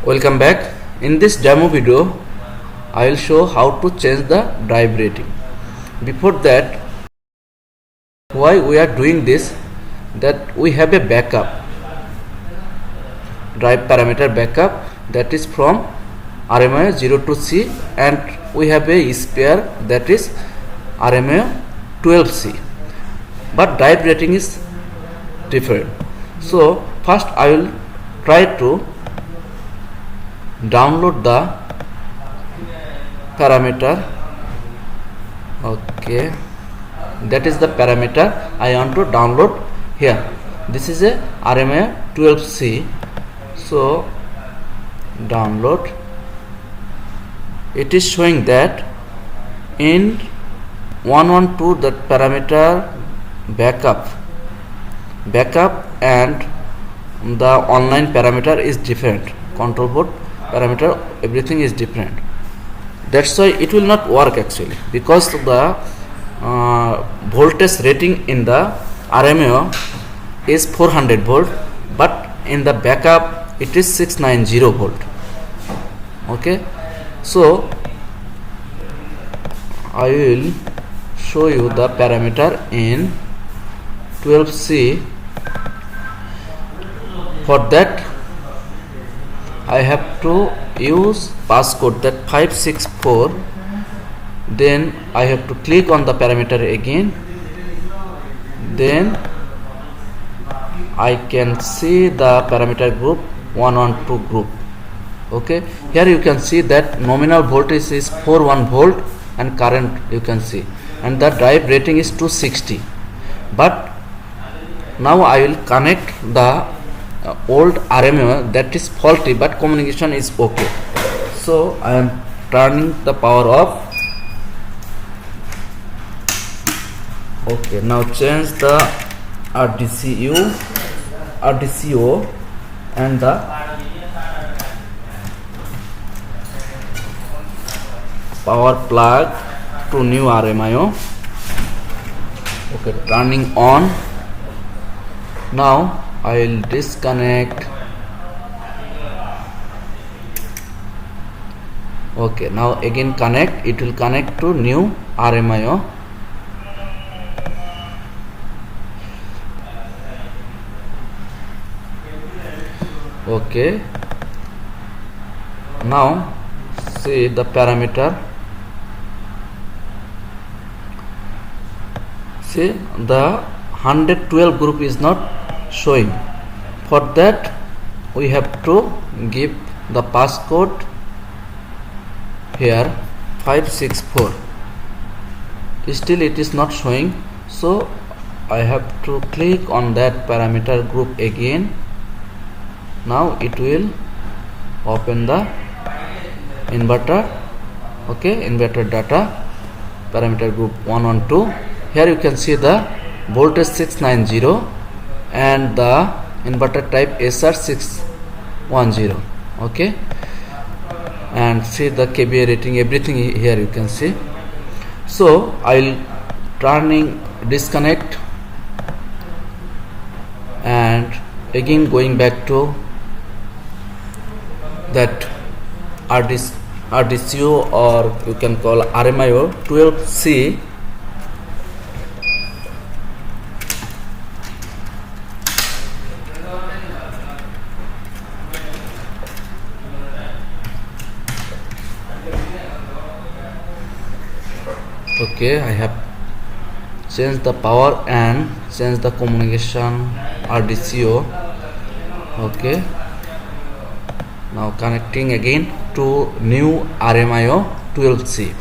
Welcome back. In this demo video, I will show how to change the drive rating. Before that, why we are doing this, that we have a backup, drive parameter backup, that is from RMA 0 to C, and we have a spare, that is RMA 12C, but drive rating is different. So first I will try to download the parameter. Okay, that is the parameter I want to download here. This is a RMA 12C. So download. It is showing that in 112 that parameter backup and the online parameter is different. Control board parameter, everything is different. That's why it will not work actually, because the voltage rating in the RMA is 400 volt, but in the backup it is 690 volt. Okay, so I will show you the parameter in 12C. For that I have to use passcode, that 564. Then I have to click on the parameter again. Then I can see the parameter group 112 group. Okay, here you can see that nominal voltage is 41 volt and current you can see, and the drive rating is 260. But now I will connect the old RMA that is faulty, but communication is okay. So I am turning the power off. Okay, now change the RDCO and the power plug to new RMIO. Okay, turning on. Now I will disconnect. Okay, now again connect. It will connect to new RMIO. Okay, now see the parameter. See, the 112 group is not showing. For that we have to give the passcode here 564. Still it is not showing, so I have to click on that parameter group again. Now it will open the inverter. Okay, inverter data, parameter group 112. Here you can see the voltage 690 and the inverter type SR610. Okay, and see the kVA rating, everything here you can see. So I'll disconnect and again going back to that RDCO, or you can call RMIO 12C. Okay, I have changed the power and changed the communication RDCO. Okay, now connecting again to new RMIO 12C.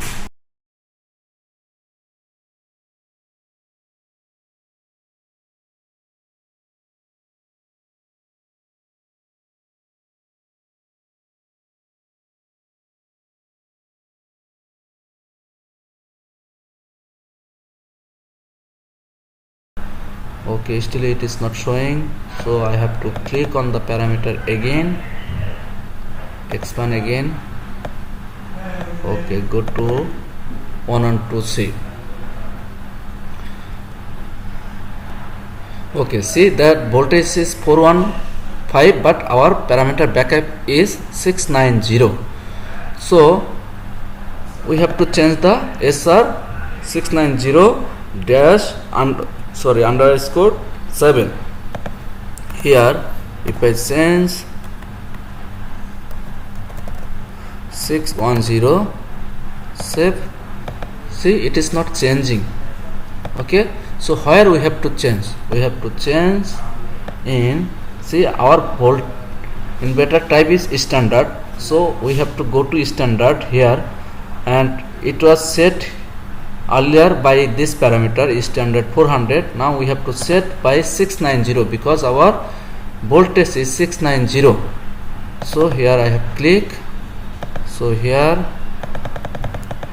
Okay, still it is not showing, so I have to click on the parameter again, expand again. Okay, go to 112C. Okay, see that voltage is 5, but our parameter backup is 690. So we have to change the SR690 dash underscore 7. Here if I change 610, save, see it is not changing. Okay, so where we have to change? We have to change in, see, our volt inverter type is standard, so we have to go to standard here, and it was set earlier by this parameter standard 400. Now we have to set by 690 because our voltage is 690. So here I have click, so here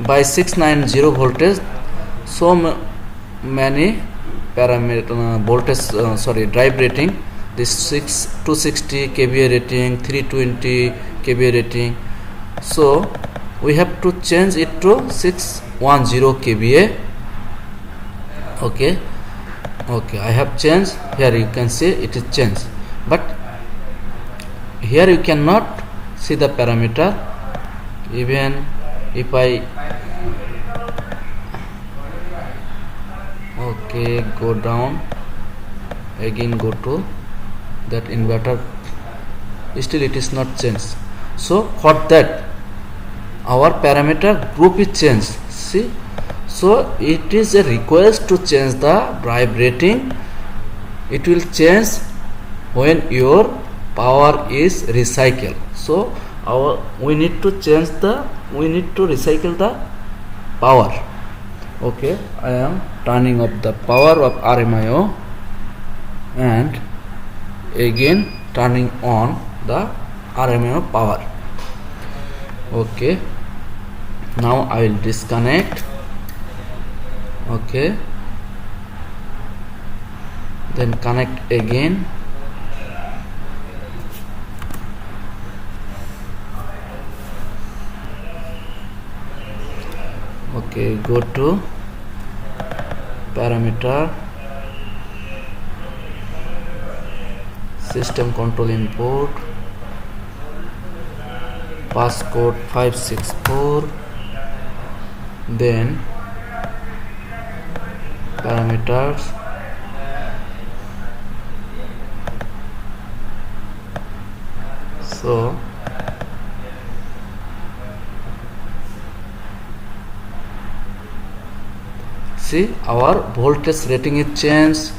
by 690 voltage, so many parameter voltage drive rating, this 260 kVA rating, 320 kVA rating, so we have to change it to 610 kVA. Okay, I have changed. Here you can see it is changed, but here you cannot see the parameter. Even if I go down again, go to that inverter, still it is not changed. So for that our parameter group is changed. See, so it is a request to change the drive rating. It will change when your power is recycled. So we need to recycle the power. Okay, I am turning off the power of RMIO and again turning on the RMIO power. Okay, now I will disconnect. Okay, then connect again. Okay, go to parameter, system control input, passcode 564, then parameters, so see our voltage rating is changed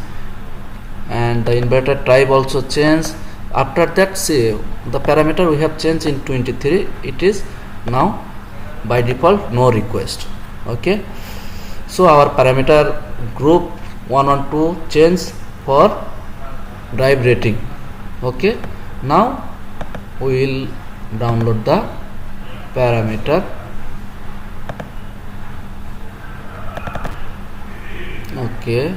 and the inverter type also changed. After that, see the parameter we have changed in 23, it is now by default no request. Okay, so our parameter group 1 and 2 change for drive rating. Okay, now we will download the parameter. Okay,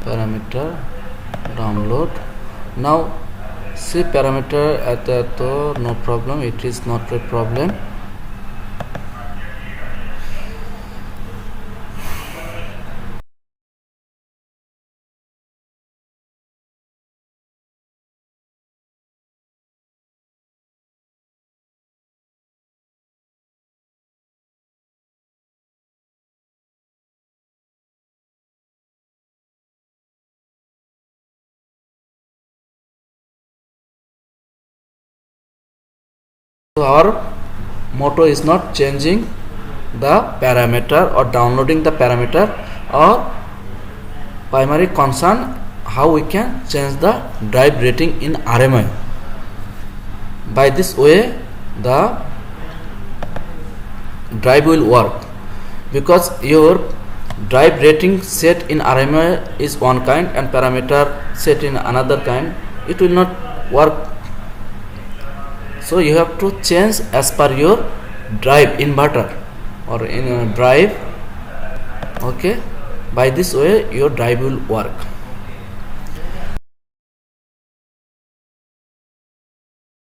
parameter download. Now see parameter at no problem, it is not a problem. So our motto is not changing the parameter or downloading the parameter, or primary concern how we can change the drive rating in RMI. By this way the drive will work, because your drive rating set in RMI is one kind and parameter set in another kind, it will not work. So you have to change as per your drive inverter or in a drive. Okay, by this way your drive will work.